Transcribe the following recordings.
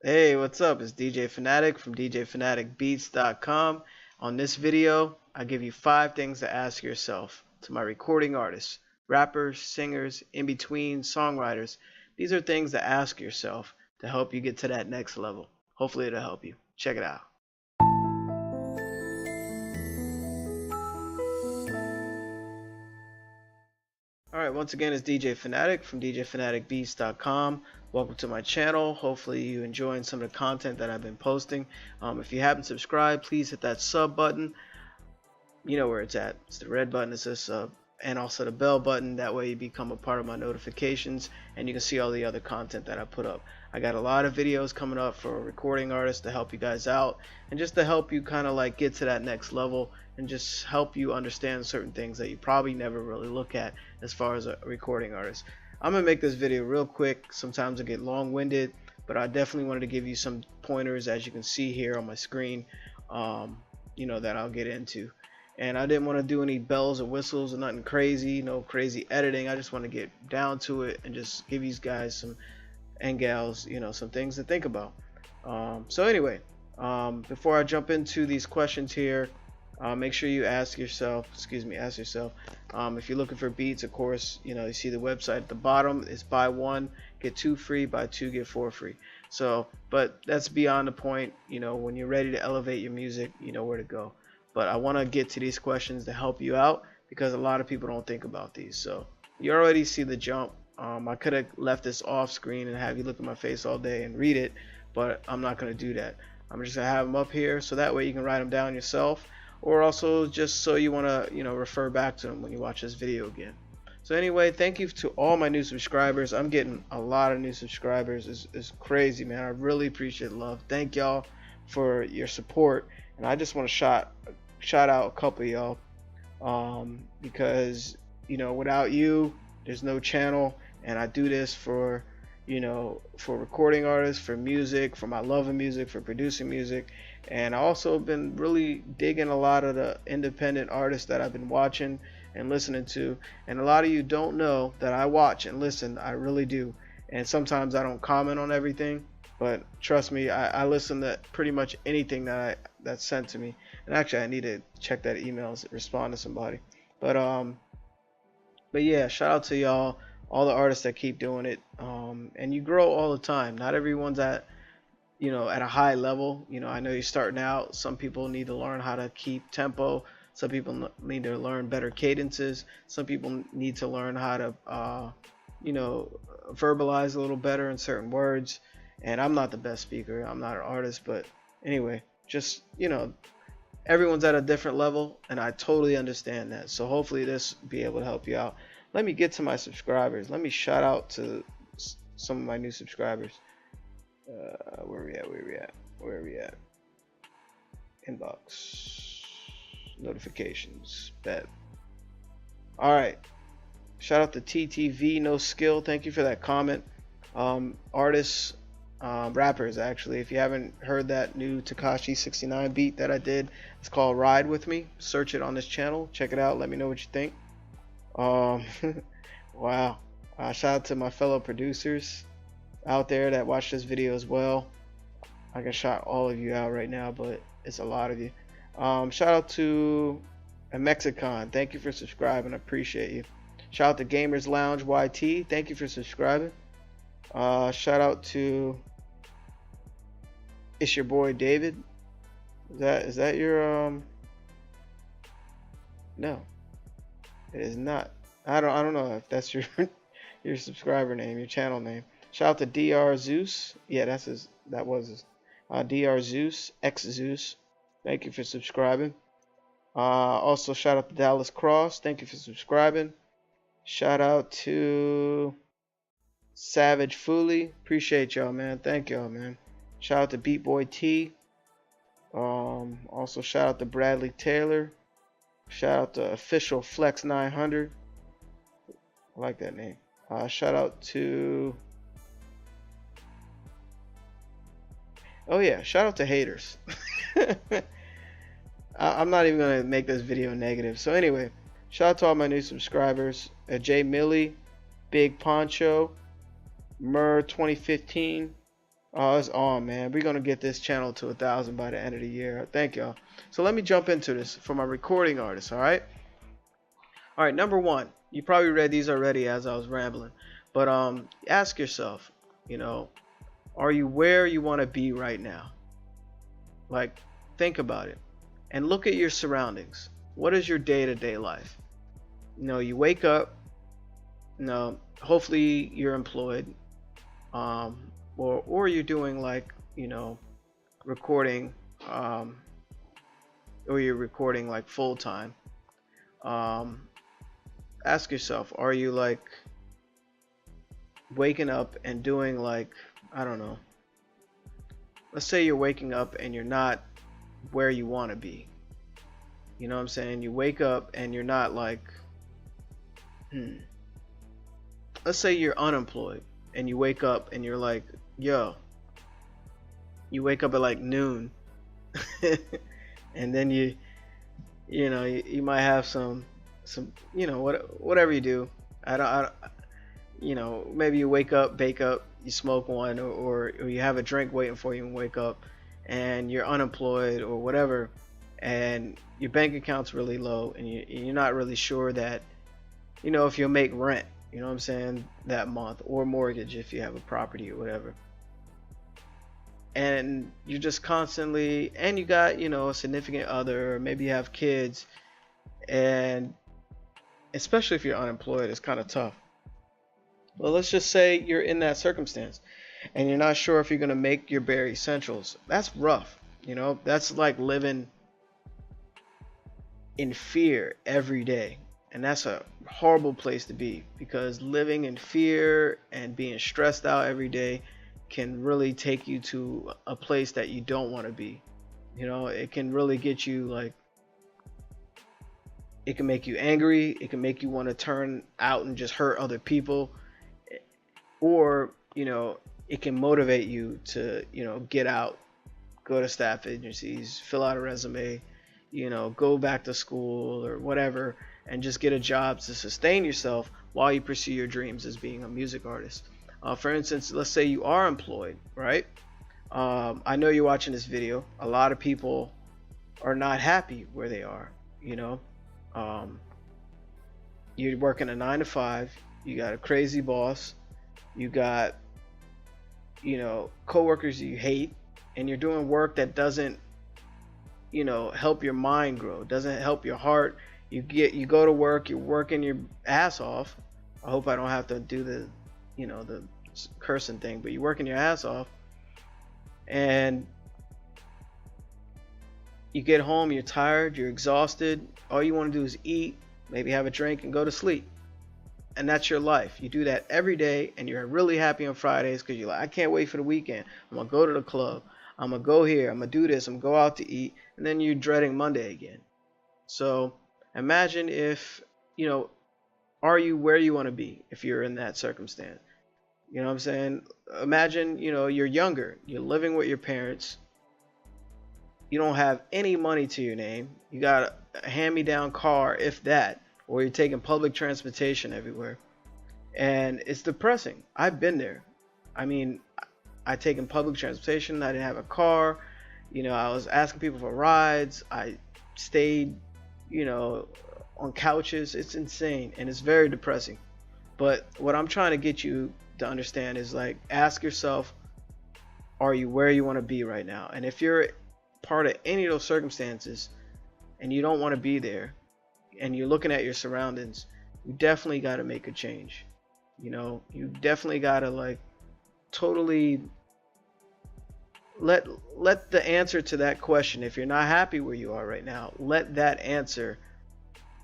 Hey, what's up? It's DJ Phanatic from DJPhanaticBeats.com. On this video, I give you 5 things to ask yourself. To my recording artists, rappers, singers, in-between, songwriters. These are things to ask yourself to help you get to that next level. Hopefully it'll help you. Check it out. Alright, once again, it's DJ Phanatic from DJPhanaticBeats.com. Welcome to my channel. Hopefully you enjoying some of the content that I've been posting. If you haven't subscribed, please hit that sub button. You know where it's at. It's the red button that says sub, and also the bell button. That way you become a part of my notifications and you can see all the other content that I put up. I got a lot of videos coming up for recording artists to help you guys out and just to help you kind of like get to that next level and just help you understand certain things that you probably never really look at as far as a recording artist. I'm gonna make this video real quick. Sometimes I get long-winded, but I definitely wanted to give you some pointers, as you can see here on my screen, that I'll get into. And I didn't want to do any bells or whistles or nothing crazy, no crazy editing. I just want to get down to it and just give you guys some and gals, some things to think about. So anyway, before I jump into these questions here, make sure you ask yourself, if you're looking for beats, of course, you see the website at the bottom. It's buy one, get two free, buy two, get four free. So, but that's beyond the point. When you're ready to elevate your music, you know where to go. But I want to get to these questions to help you out because a lot of people don't think about these. So you already see the jump. I could have left this off screen and have you look at my face all day and read it, but I'm not going to do that. I'm just going to have them up here so that way you can write them down yourself, or also just so you want to refer back to them when you watch this video again. So anyway, thank you to all my new subscribers. I'm getting a lot of new subscribers. It's crazy, man. I really appreciate love. Thank y'all for your support, and I just want to shout out a couple of y'all, because without you there's no channel, and I do this for recording artists, for music, for my love of music, for producing music. And I also been really digging a lot of the independent artists that I've been watching and listening to, and a lot of you don't know that I watch and listen. I really do, and sometimes I don't comment on everything, but trust me, I listen to pretty much anything that's sent to me. And actually I need to check that email, respond to somebody. But yeah, shout out to y'all, all the artists that keep doing it. And you grow all the time. Not everyone's at a high level. I know you're starting out. Some people need to learn how to keep tempo. Some people need to learn better cadences. Some people need to learn how to verbalize a little better in certain words. And I'm not the best speaker. I'm not an artist, but anyway, just everyone's at a different level, and I totally understand that. So hopefully this will be able to help you out. Let me get to my subscribers. Let me shout out to some of my new subscribers. Where are we at? Inbox, notifications, bet. All right, shout out to TTV No Skill. Thank you for that comment. Artists, rappers, actually, if you haven't heard that new Tekashi 69 beat that I did, it's called Ride With Me. Search it on this channel, check it out, let me know what you think. Wow. Shout out to my fellow producers out there that watch this video as well. I can shout all of you out right now, but it's a lot of you. Shout out to a Mexican, thank you for subscribing, I appreciate you. Shout out to Gamers Lounge YT, thank you for subscribing. Shout out to It's Your Boy David. Is that your No, it is not. I don't know if that's your your subscriber name, your channel name. Shout out to DR Zeus. Yeah, that was his. DR Zeus, X Zeus. Thank you for subscribing. Also shout out to Dallas Cross. Thank you for subscribing. Shout out to Savage Fooly. Appreciate y'all, man. Thank y'all, man. Shout out to Beat Boy T. Also shout out to Bradley Taylor. Shout out to Official Flex 900. I like that name. Shout out to, oh yeah, shout out to haters. I'm not even gonna make this video negative. So anyway, shout out to all my new subscribers. Jay Millie, Big Poncho, Mur 2015, Oh, it's on, man. We're gonna get this channel to 1,000 by the end of the year. Thank y'all. So let me jump into this for my recording artists. All right. All right. Number one, you probably read these already as I was rambling, but ask yourself, you know, are you where you want to be right now? Like, think about it and look at your surroundings. What is your day-to-day life? You know, you wake up. You know, hopefully you're employed, or you're doing like, you know, recording, or you're recording like full time. Um, Ask yourself, are you like waking up and doing like, I don't know. Let's say you're waking up and you're not where you want to be. You know what I'm saying? You wake up and you're not like, let's say you're unemployed and you wake up and you're like, yo, you wake up at like noon and then you know, you might have some, you know, whatever you do. I don't, you know, maybe you wake up, bake up, you smoke one, or you have a drink waiting for you and wake up, and you're unemployed or whatever, and your bank account's really low, and you're not really sure that, you know, if you'll make rent, you know what I'm saying, that month, or mortgage if you have a property or whatever. And you're just constantly, and you got, you know, a significant other, or maybe you have kids, and especially if you're unemployed, it's kind of tough. Well, let's just say you're in that circumstance and you're not sure if you're going to make your bare essentials. That's rough. You know, that's like living in fear every day. And that's a horrible place to be, because living in fear and being stressed out every day can really take you to a place that you don't want to be. You know, it can really get you like, it can make you angry. It can make you want to turn out and just hurt other people. Or, you know, it can motivate you to, you know, get out, go to staff agencies, fill out a resume, you know, go back to school or whatever, and just get a job to sustain yourself while you pursue your dreams as being a music artist. For instance, let's say you are employed, right? I know you're watching this video. A lot of people are not happy where they are, you know. You're working a 9 to 5, you got a crazy boss, you got, you know, coworkers you hate, and you're doing work that doesn't, you know, help your mind grow, doesn't help your heart. You go to work, you're working your ass off. I hope I don't have to do the, you know, the cursing thing, but you're working your ass off, and you get home, you're tired, you're exhausted. All you want to do is eat, maybe have a drink, and go to sleep. And that's your life. You do that every day, and you're really happy on Fridays because you're like, I can't wait for the weekend. I'm going to go to the club. I'm going to go here. I'm going to do this. I'm going to go out to eat. And then you're dreading Monday again. So imagine if, you know, are you where you want to be if you're in that circumstance? You know what I'm saying? Imagine, you know, you're younger. You're living with your parents. You don't have any money to your name. You got a hand-me-down car, if that. Or you're taking public transportation everywhere, and it's depressing. I've been there. I mean, I taken public transportation. I didn't have a car. You know, I was asking people for rides. I stayed, you know, on couches. It's insane, and it's very depressing. But what I'm trying to get you to understand is, like, ask yourself, are you where you want to be right now? And if you're part of any of those circumstances and you don't want to be there, and you're looking at your surroundings, you definitely got to make a change. You know, you definitely got to like totally let the answer to that question, if you're not happy where you are right now, let that answer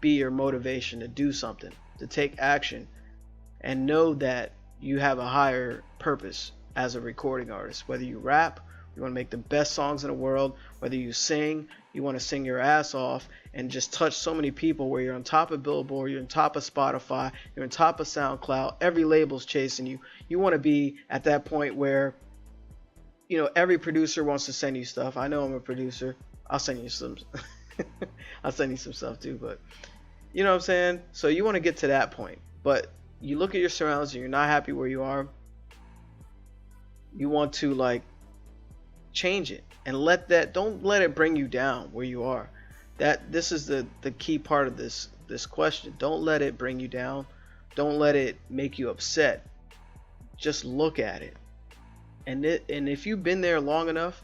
be your motivation to do something, to take action, and know that you have a higher purpose as a recording artist. Whether you rap, you want to make the best songs in the world, whether you sing, you want to sing your ass off and just touch so many people, where you're on top of Billboard, you're on top of Spotify, you're on top of SoundCloud, every label's chasing you. You want to be at that point where, you know, every producer wants to send you stuff. I know I'm a producer. I'll send you some I'll send you some stuff too, but you know what I'm saying? So you want to get to that point. But you look at your surroundings and you're not happy where you are. you want to like change it, and don't let it bring you down where you are. This is the key part of this question. Don't let it bring you down. Don't let it make you upset. Just look at it. And if you've been there long enough,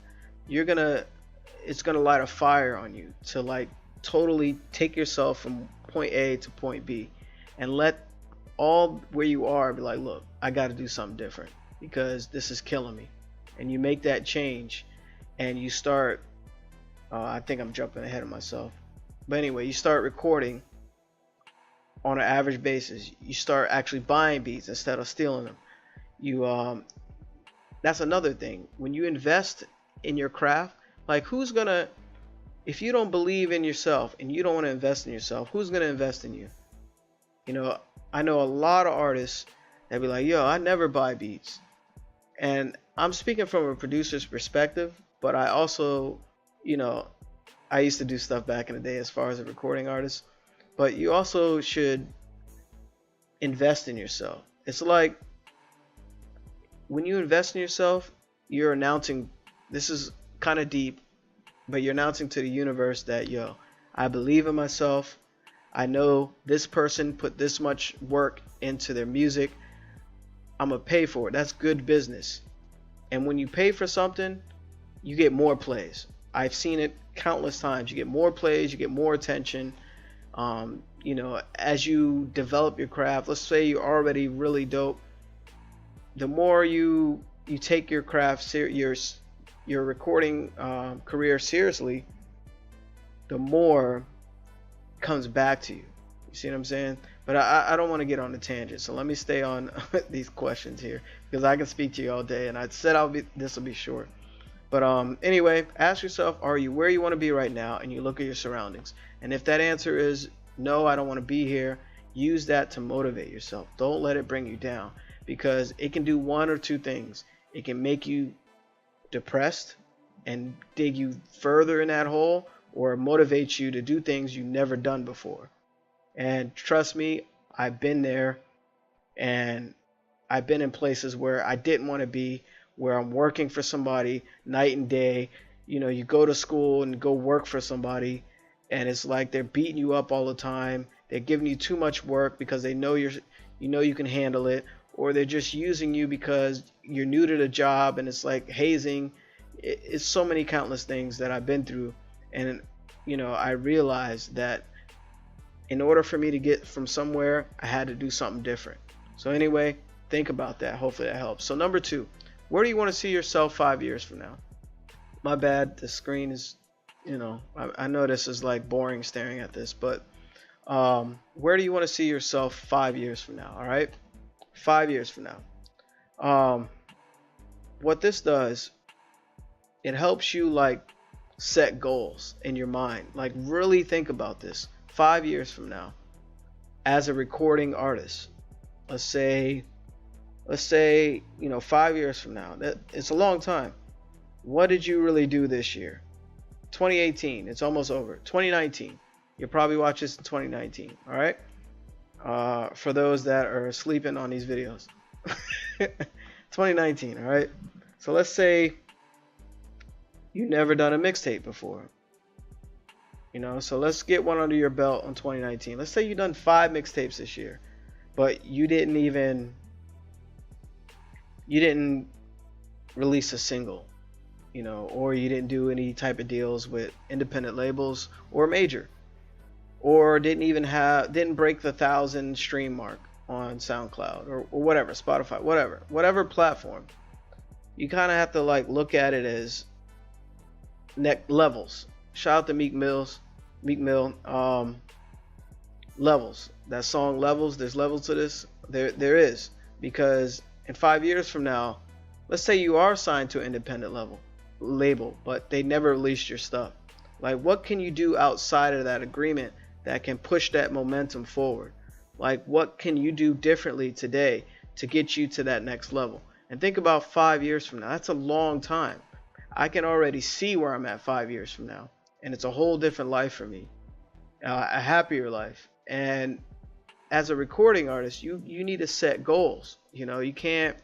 it's gonna light a fire on you to like totally take yourself from point A to point B, and let all where you are be like, look, I got to do something different because this is killing me. And you make that change, and you start. I think I'm jumping ahead of myself, but anyway, you start recording on an average basis. You start actually buying beats instead of stealing them. That's another thing. When you invest in your craft, like if you don't believe in yourself and you don't want to invest in yourself, who's gonna invest in you? I know a lot of artists that be like, yo, I never buy beats. And I'm speaking from a producer's perspective, but I also, I used to do stuff back in the day as far as a recording artist. But you also should invest in yourself. It's like when you invest in yourself, you're announcing, this is kind of deep, but you're announcing to the universe that, yo, I believe in myself. I know this person put this much work into their music. I'm gonna pay for it. That's good business. And when you pay for something, you get more plays. I've seen it countless times. You get more plays, you get more attention. As you develop your craft, let's say you're already really dope. The more you take your craft, your recording career seriously, the more comes back to you. You see what I'm saying? But I don't want to get on a tangent, so let me stay on these questions here, because I can speak to you all day, and I said this will be short. But anyway, ask yourself, are you where you want to be right now? And you look at your surroundings, and if that answer is no, I don't want to be here, use that to motivate yourself. Don't let it bring you down, because it can do one or two things. It can make you depressed and dig you further in that hole, or motivate you to do things you've never done before. And trust me, I've been there, and I've been in places where I didn't want to be, where I'm working for somebody night and day. You go to school and go work for somebody, and it's like they're beating you up all the time. They're giving you too much work because they know you can handle it, or they're just using you because you're new to the job, and it's like hazing. It's so many countless things that I've been through, and I realized that in order for me to get from somewhere, I had to do something different. So anyway, think about that. Hopefully that helps. So number 2, where do you want to see yourself 5 years from now? My bad, the screen is, I know this is like boring staring at this, but where do you want to see yourself 5 years from now? All right, 5 years from now. What this does, it helps you like set goals in your mind. Like really think about this. 5 years from now, as a recording artist, let's say 5 years from now, it's a long time. What did you really do this year? 2018, it's almost over. 2019, you'll probably watch this in 2019. All right, for those that are sleeping on these videos. 2019. All right, so let's say you never done a mixtape before. So let's get one under your belt on 2019. Let's say you've done 5 mixtapes this year, but you didn't release a single, or you didn't do any type of deals with independent labels or major, or didn't break the 1,000 stream mark on SoundCloud or whatever, Spotify, whatever platform. You kind of have to like look at it as levels. Shout out to Meek Mill, Levels. That song Levels, there's levels to this. There is, because in 5 years from now, let's say you are signed to an independent label, but they never released your stuff. Like, what can you do outside of that agreement that can push that momentum forward? Like, what can you do differently today to get you to that next level? And think about 5 years from now. That's a long time. I can already see where I'm at 5 years from now, and it's a whole different life for me, a happier life. And as a recording artist, you need to set goals. You can't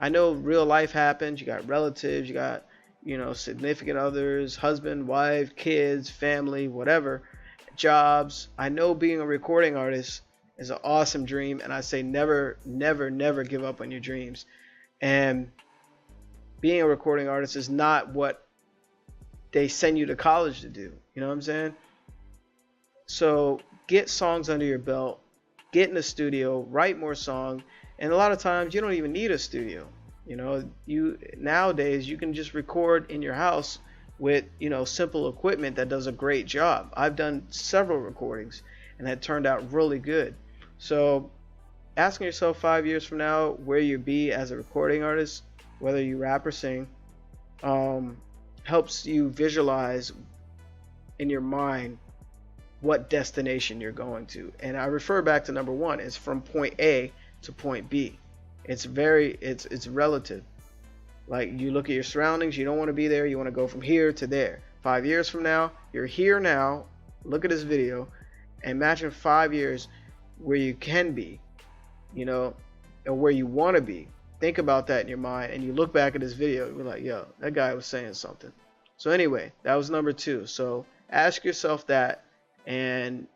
I know real life happens. You got relatives, you got, you know, significant others, husband, wife, kids, family, whatever, jobs. I know being a recording artist is an awesome dream, and I say never, never, never give up on your dreams. And being a recording artist is not what they send you to college to do. You know what I'm saying? So get songs under your belt, get in the studio, write more songs, and a lot of times you don't even need a studio. You know, you nowadays you can just record in your house with, you know, simple equipment that does a great job. I've done several recordings and that turned out really good. So asking yourself 5 years from now where you be as a recording artist, whether you rap or sing, helps you visualize in your mind what destination you're going to. And I refer back to number one, it's from point A to point B. It's relative. Like, you look at your surroundings, you don't want to be there, you want to go from here to there. 5 years from now, you're here now. Look at this video. Imagine 5 years where you can be, you know, and where you want to be. Think about that in your mind, and you look back at this video, you're like, yo, that guy was saying something. So anyway, that was number two. So ask yourself that, and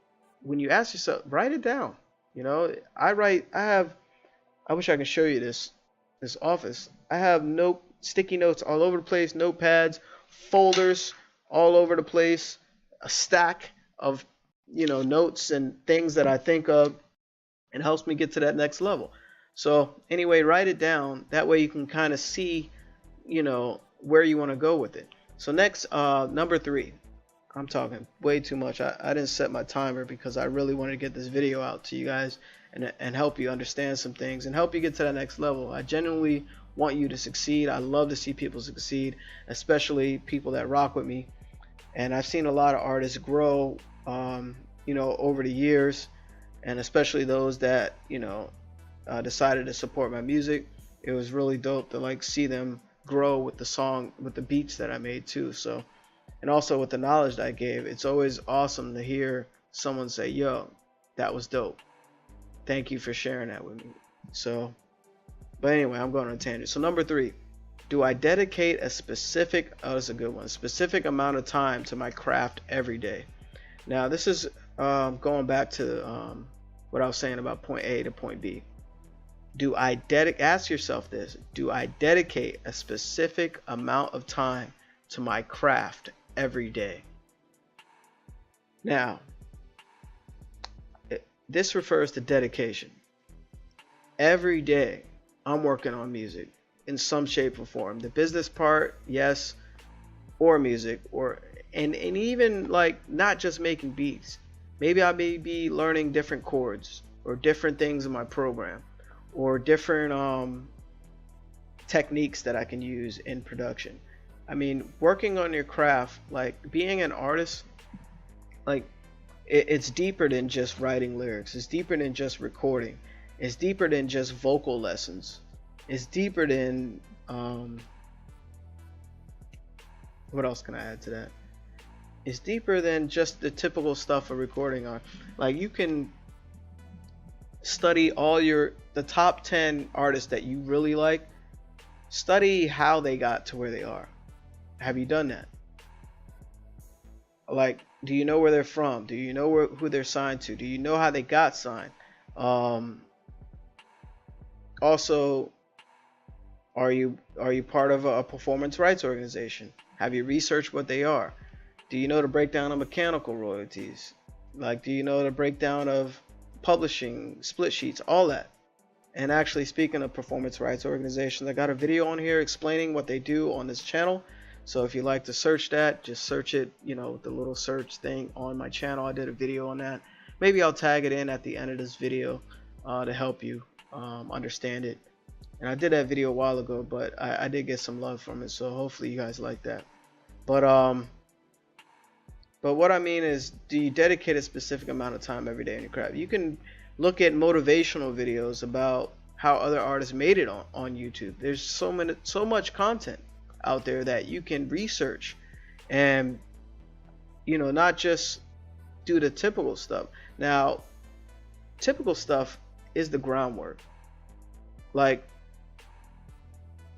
when you ask yourself, write it down. You know, I wish I could show you this office. I have sticky notes all over the place, notepads, folders all over the place, a stack of, you know, notes and things that I think of, and helps me get to that next level. So anyway, write it down. That way you can kind of see, you know, where you want to go with it. So next, number three. I'm talking way too much. I didn't set my timer because I really wanted to get this video out to you guys and help you understand some things and help you get to that next level. I genuinely want you to succeed. I love to see people succeed, especially people that rock with me. And I've seen a lot of artists grow, you know, over the years, and especially those that, you know, decided to support my music. It was really dope to like see them grow with the song, with the beats that I made too. So, and also with the knowledge that I gave. It's always awesome to hear someone say, yo, that was dope. Thank you for sharing that with me. So, but anyway, I'm going on a tangent. So number three, do I dedicate a specific, that's a good one, specific amount of time to my craft every day? Now this is going back to what I was saying about point A to point B. Ask yourself this, do I dedicate a specific amount of time to my craft every day? Now, this refers to dedication. Every day I'm working on music in some shape or form. The business part, yes, or music, and even like not just making beats. Maybe I may be learning different chords or different things in my program, or different techniques that I can use in production. I mean, working on your craft, like being an artist, like it's deeper than just writing lyrics. It's deeper than just recording. It's deeper than just vocal lessons. It's deeper than what else can I add to that? It's deeper than just the typical stuff of recording on. Like, you can study the top 10 artists that you really like. Study how they got to where they are. Have you done that? Like, do you know where they're from? Do you know who they're signed to? Do you know how they got signed? Also, are you part of a performance rights organization? Have you researched what they are? Do you know the breakdown of mechanical royalties? Like, do you know the breakdown of publishing, split sheets, all that? And actually, speaking of performance rights organizations, I got a video on here explaining what they do on this channel. So if you like to search that, just search it, you know, the little search thing on my channel. I did a video on that. Maybe I'll tag it in at the end of this video to help you understand it. And I did that video a while ago, but I did get some love from it, so hopefully you guys like that. But what I mean is, do you dedicate a specific amount of time every day in your craft? You can look at motivational videos about how other artists made it on YouTube. There's so much content out there that you can research, and, you know, not just do the typical stuff. Now, typical stuff is the groundwork. Like,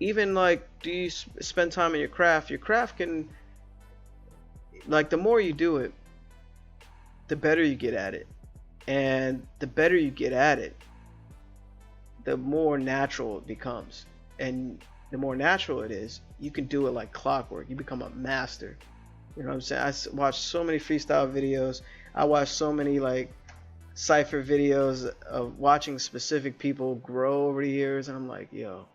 even like, do you spend time in your craft? Your craft can, like, the more you do it, the better you get at it. And the better you get at it, the more natural it becomes. And the more natural it is, you can do it like clockwork. You become a master. You know what I'm saying? I watched so many freestyle videos. I watched so many like cipher videos of watching specific people grow over the years, and I'm like, yo.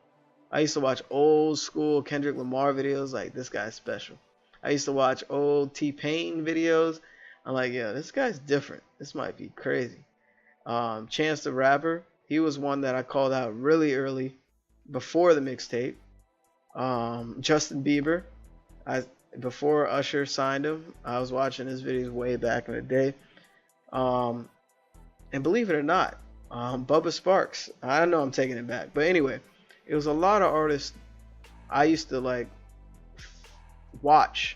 I used to watch old school Kendrick Lamar videos, like, this guy's special. I used to watch old T-Pain videos. I'm like, yeah, this guy's different. This might be crazy. Chance the Rapper, he was one that I called out really early before the mixtape. Justin Bieber, before Usher signed him, I was watching his videos way back in the day. And believe it or not, Bubba Sparks, I know I'm taking it back, but anyway, it was a lot of artists I used to like watch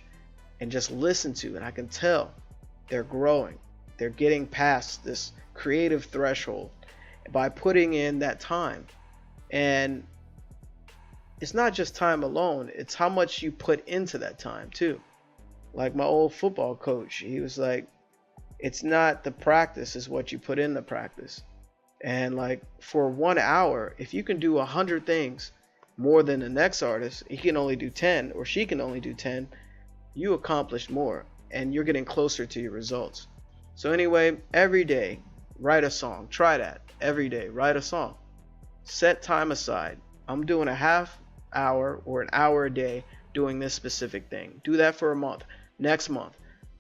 and just listen to, and I can tell they're growing. They're getting past this creative threshold by putting in that time. And it's not just time alone, it's how much you put into that time too. Like my old football coach, he was like, it's not the practice, it's what you put in the practice. And like for 1 hour, if you can do 100 things more than the next artist, he can only do 10 or she can only do 10, you accomplished more and you're getting closer to your results. So anyway, every day, write a song. Try that. Every day, write a song. Set time aside. I'm doing a half hour or an hour a day doing this specific thing. Do that for a month. Next month,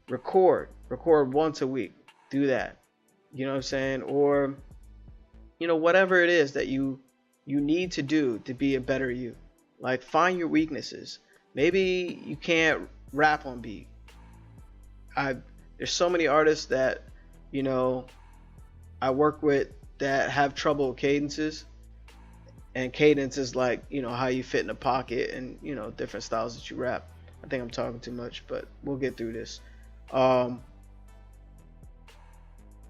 record once a week. Do that. You know what I'm saying? Or, you know, whatever it is that you need to do to be a better you. Like, find your weaknesses. Maybe you can't rap on beat. There's so many artists that, you know, I work with that have trouble with cadences. And cadence is like, you know, how you fit in a pocket and, you know, different styles that you rap. I think I'm talking too much, but we'll get through this. What am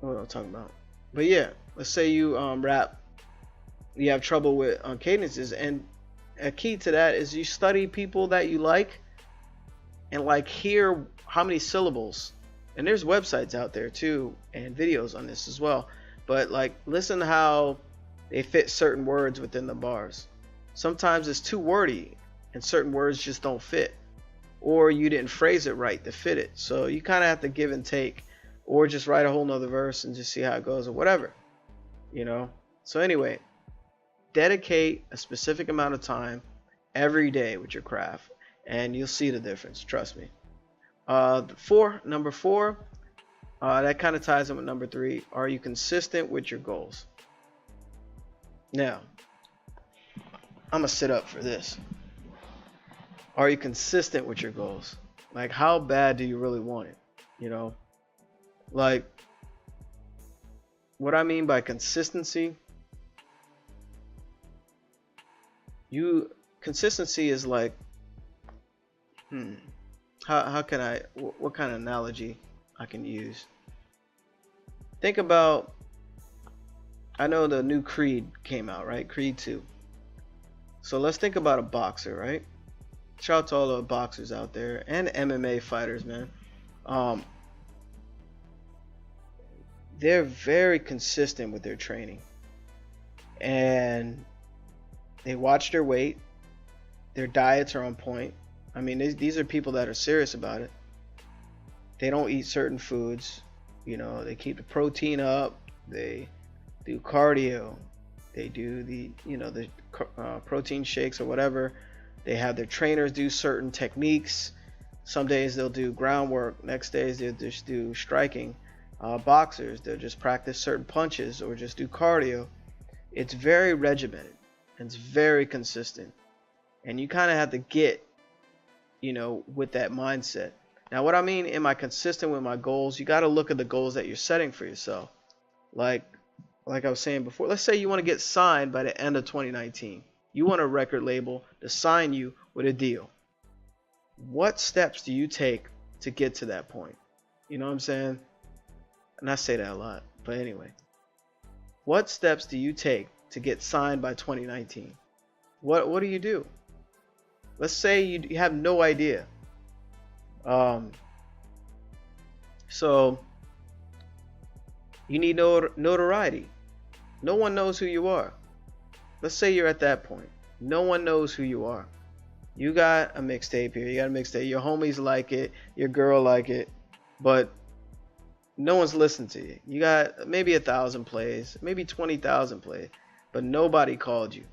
I talking about? But yeah, let's say you rap, you have trouble with cadences, and a key to that is you study people that you like and like hear how many syllables. And there's websites out there too and videos on this as well. But like, listen to how they fit certain words within the bars. Sometimes it's too wordy and certain words just don't fit, or you didn't phrase it right to fit it. So you kind of have to give and take, or just write a whole nother verse and just see how it goes or whatever, you know. So anyway, dedicate a specific amount of time every day with your craft and you'll see the difference, trust me. Number four, that kind of ties in with number three. Are you consistent with your goals? Now, I'm gonna sit up for this. Are you consistent with your goals? Like, how bad do you really want it? You know, like, what I mean by consistency, consistency is like, how can I, what kind of analogy I can use? Think about, I know the new Creed came out, right? Creed 2. So let's think about a boxer, right? Shout out to all the boxers out there and MMA fighters, man. They're very consistent with their training, and they watch their weight. Their diets are on point. I mean, these are people that are serious about it. They don't eat certain foods. You know, they keep the protein up. They do cardio. They do the, you know, the protein shakes or whatever. They have their trainers do certain techniques. Some days they'll do groundwork. Next days they'll just do striking. Boxers, they'll just practice certain punches or just do cardio. It's very regimented and it's very consistent. And you kind of have to get, you know, with that mindset. Now, what I mean, am I consistent with my goals? You got to look at the goals that you're setting for yourself. Like I was saying before, let's say you want to get signed by the end of 2019. You want a record label to sign you with a deal. What steps do you take to get to that point? You know what I'm saying? And I say that a lot, but anyway. What steps do you take to get signed by 2019? What do you do? Let's say you have no idea. Um, so you need notoriety. No one knows who you are. Let's say you're at that point. No one knows who you are. You got a mixtape here. You got a mixtape. Your homies like it. Your girl like it. But no one's listening to you. You got maybe 1,000 plays, maybe 20,000 plays, but nobody called you.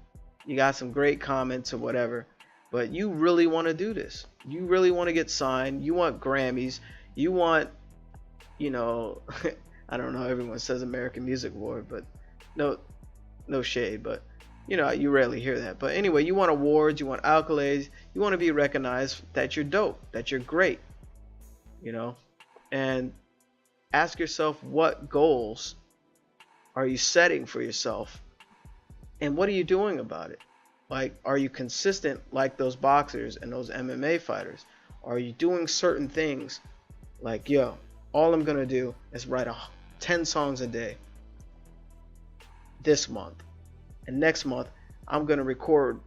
You got some great comments or whatever, but you really want to do this. You really want to get signed. You want Grammys. You want, you know, I don't know. Everyone says American Music Award, but no shade, but you know, you rarely hear that. But anyway, you want awards. You want accolades. You want to be recognized that you're dope, that you're great, you know, and ask yourself, what goals are you setting for yourself, and what are you doing about it? Like, are you consistent like those boxers and those MMA fighters? Are you doing certain things like, yo, all I'm gonna do is write 10 songs a day this month, and next month I'm gonna record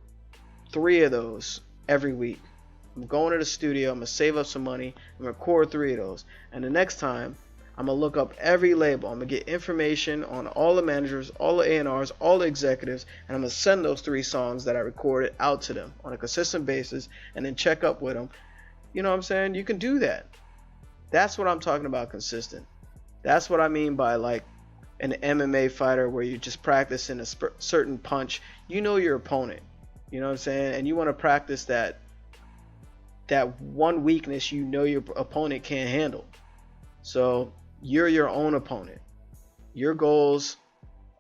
3 of those every week. I'm going to the studio, I'm gonna save up some money and record 3 of those, and the next time I'm gonna look up every label. I'm gonna get information on all the managers, all the A&Rs, all the executives, and I'm gonna send those 3 songs that I recorded out to them on a consistent basis, and then check up with them. You know what I'm saying? You can do that. That's what I'm talking about, consistent. That's what I mean by like an MMA fighter where you're just practicing a certain punch. You know your opponent. You know what I'm saying? And you want to practice that one weakness you know your opponent can't handle. So you're your own opponent. Your goals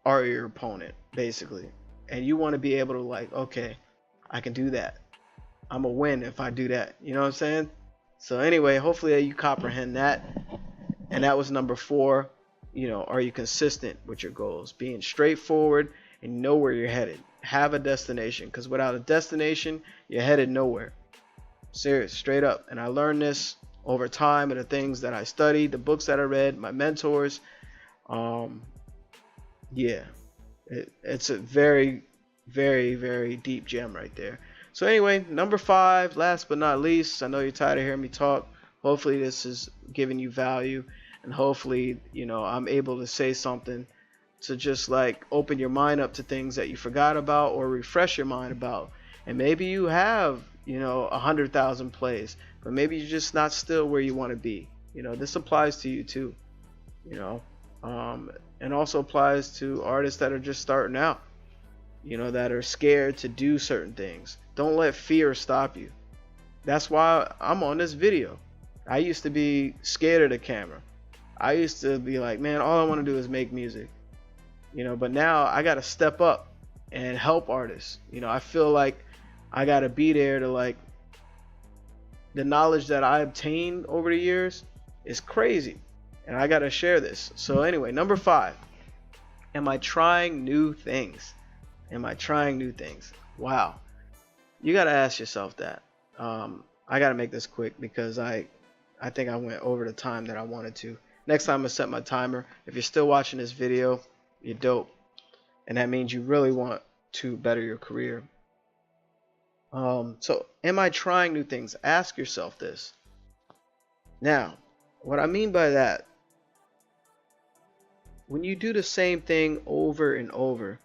are your opponent, basically. And you want to be able to like, okay, I can do that. I'm gonna win if I do that. You know what I'm saying? So anyway, hopefully you comprehend that. And that was number 4. You know, are you consistent with your goals? Being straightforward and know where you're headed. Have a destination, because without a destination, you're headed nowhere. Serious, straight up. And I learned this over time and the things that I studied, the books that I read, my mentors. Yeah, it's a very, very, very deep gem right there. So anyway, number 5, last but not least, I know you're tired of hearing me talk. Hopefully this is giving you value, and hopefully, you know, I'm able to say something to just like open your mind up to things that you forgot about or refresh your mind about. And maybe you have, you know, 100,000 plays, but maybe you're just not still where you want to be. You know, this applies to you too, you know, and also applies to artists that are just starting out, you know, that are scared to do certain things. Don't let fear stop you. That's why I'm on this video. I used to be scared of the camera. I used to be like, man, all I want to do is make music, you know, but now I got to step up and help artists. You know, I feel like I got to be there to like, the knowledge that I obtained over the years is crazy, and I got to share this. So anyway, number 5, am I trying new things? Am I trying new things? Wow. You got to ask yourself that. I got to make this quick because I think I went over the time that I wanted to. Next time I'm going to set my timer. If you're still watching this video, you're dope. And that means you really want to better your career. So am I trying new things? Ask yourself this. Now, what I mean by that, when you do the same thing over and over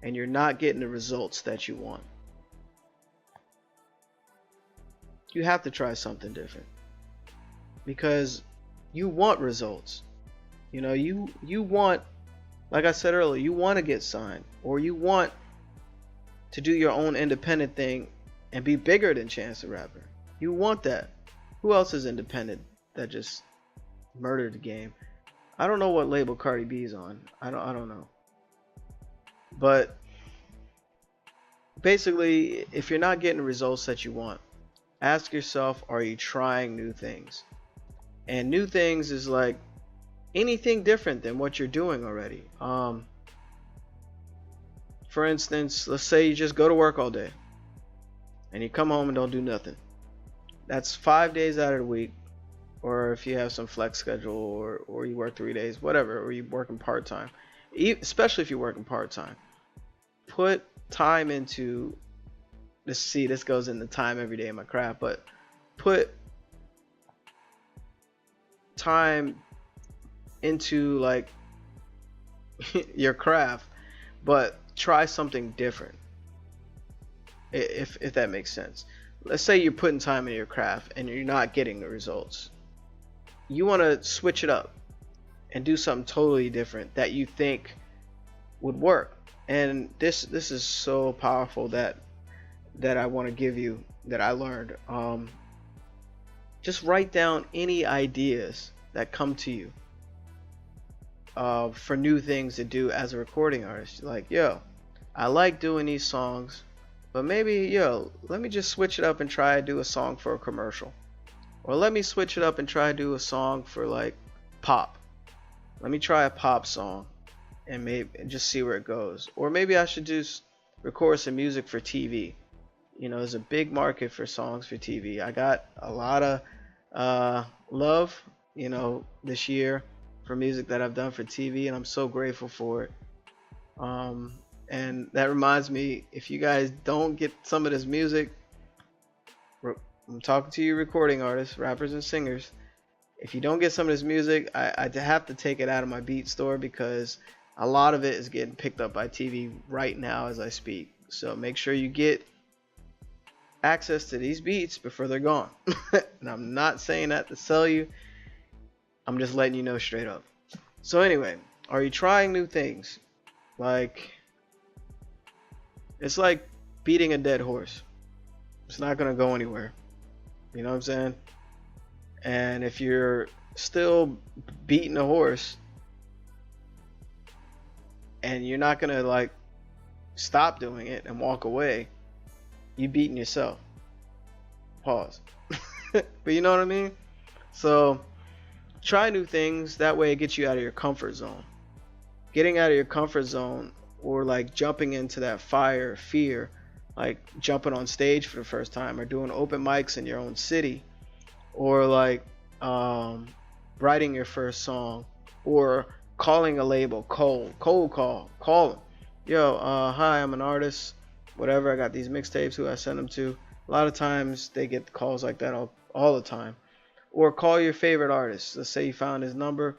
and you're not getting the results that you want, you have to try something different, because you want results. You know, you want, like I said earlier, you want to get signed, or you want to do your own independent thing and be bigger than Chance the Rapper. You want that. Who else is independent that just murdered the game? I don't know what label Cardi B's on. I don't know. But basically, if you're not getting the results that you want, ask yourself, are you trying new things? And new things is like anything different than what you're doing already. For instance, let's say you just go to work all day and you come home and don't do nothing. That's 5 days out of the week. Or if you have some flex schedule, or you work 3 days, whatever, or you're working part-time, especially if you're working part-time, put time into this goes into time every day in my craft, but put time into like your craft, but try something different, if that makes sense. Let's say you're putting time into your craft and you're not getting the results. You want to switch it up and do something totally different that you think would work. And this is so powerful that I want to give you, that I learned. Just write down any ideas that come to you for new things to do as a recording artist. Like, yo, I like doing these songs, but maybe, yo, let me just switch it up and try to do a song for a commercial. Or let me switch it up and try to do a song for like pop. Let me try a pop song and maybe just see where it goes. Or maybe I should just record some music for TV. You know, there's a big market for songs for TV. I got a lot of love, you know, this year for music that I've done for TV, and I'm so grateful for it. And that reminds me, if you guys don't get some of this music, I'm talking to you recording artists, rappers and singers. If you don't get some of this music, I have to take it out of my beat store, because a lot of it is getting picked up by TV right now as I speak. So make sure you get access to these beats before they're gone. And I'm not saying that to sell you, I'm just letting you know straight up. So anyway, are you trying new things? Like, it's like beating a dead horse. It's not gonna go anywhere. You know what I'm saying? And if you're still beating a horse and you're not gonna like stop doing it and walk away, you beating yourself. Pause. But you know what I mean? So try new things. That way it gets you out of your comfort zone. Getting out of your comfort zone, or like jumping into that fire of fear, like jumping on stage for the first time, or doing open mics in your own city, or like writing your first song, or calling a label, call them. Yo, hi, I'm an artist, whatever, I got these mixtapes, who I send them to. A lot of times they get calls like that all the time. Or call your favorite artist. Let's say you found his number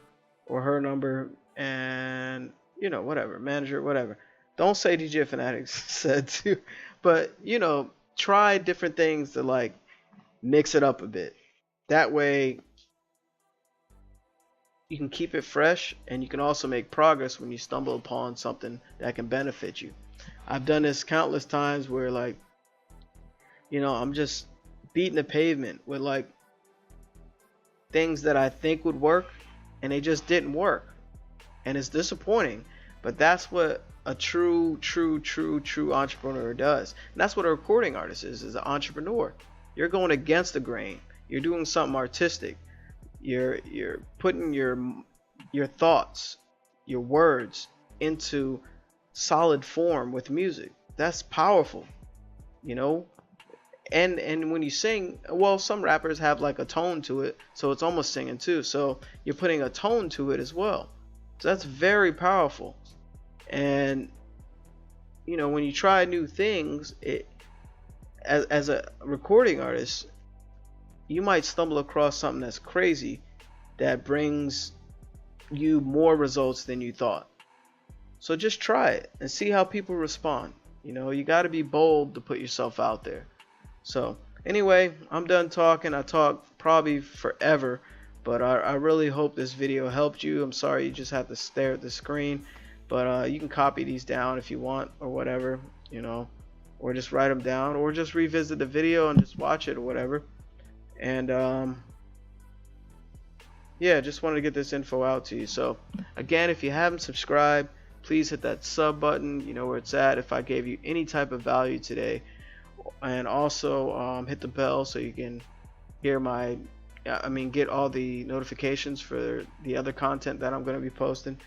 or her number, and you know, whatever, manager, whatever. Don't say DJ Phanatic said to, but you know, try different things to like mix it up a bit. That way you can keep it fresh, and you can also make progress when you stumble upon something that can benefit you. I've done this countless times where, like, you know, I'm just beating the pavement with like things that I think would work, and they just didn't work, and it's disappointing. But that's what a true entrepreneur does, and that's what a recording artist is an entrepreneur. You're going against the grain. You're doing something artistic. You're putting your thoughts, your words into solid form with music. That's powerful, you know. And when you sing, well, some rappers have like a tone to it, so it's almost singing too. So you're putting a tone to it as well. So that's very powerful. And you know, when you try new things, as a recording artist, you might stumble across something that's crazy that brings you more results than you thought. So just try it and see how people respond. You know, you got to be bold to put yourself out there. So anyway, I'm done talking. I talked probably forever, but I really hope this video helped you. I'm sorry you just have to stare at the screen, but you can copy these down if you want, or whatever, you know, or just write them down, or just revisit the video and just watch it or whatever. And yeah, just wanted to get this info out to you. So again, if you haven't subscribed, please hit that sub button. You know where it's at if I gave you any type of value today. And also hit the bell so you can hear get all the notifications for the other content that I'm going to be posting.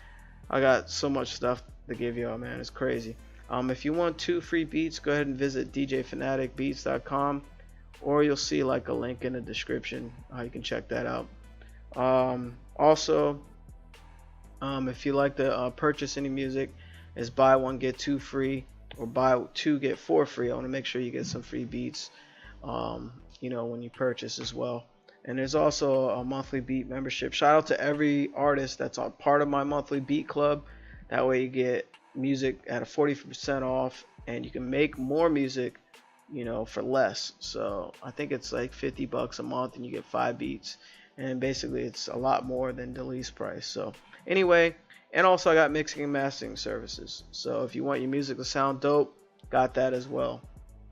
I got so much stuff to give y'all, man. It's crazy. If you want 2 free beats, go ahead and visit djphanaticbeats.com, or you'll see like a link in the description. You can check that out. Also, if you like to purchase any music, it's buy one get 2 free. or buy 2 get 4 free. I want to make sure you get some free beats, you know, when you purchase as well. And there's also a monthly beat membership. Shout out to every artist that's on part of my monthly beat club. That way you get music at a 40% off, and you can make more music, you know, for less. So I think it's like $50 a month, and you get 5 beats. And basically it's a lot more than the least price. So anyway, and also I got mixing and mastering services. So if you want your music to sound dope, got that as well.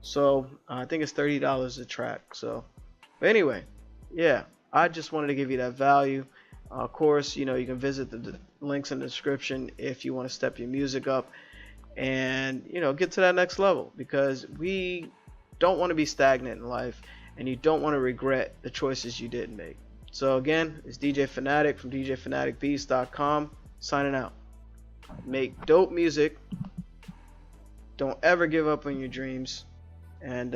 So I think it's $30 a track. So, but anyway, yeah, I just wanted to give you that value. Of course, you know, you can visit the links in the description if you want to step your music up and, you know, get to that next level, because we don't want to be stagnant in life, and you don't want to regret the choices you didn't make. So again, it's DJ Phanatic from beatsforsale.com signing out. Make dope music. Don't ever give up on your dreams, and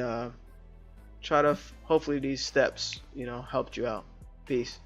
try to hopefully these steps, you know, helped you out. Peace.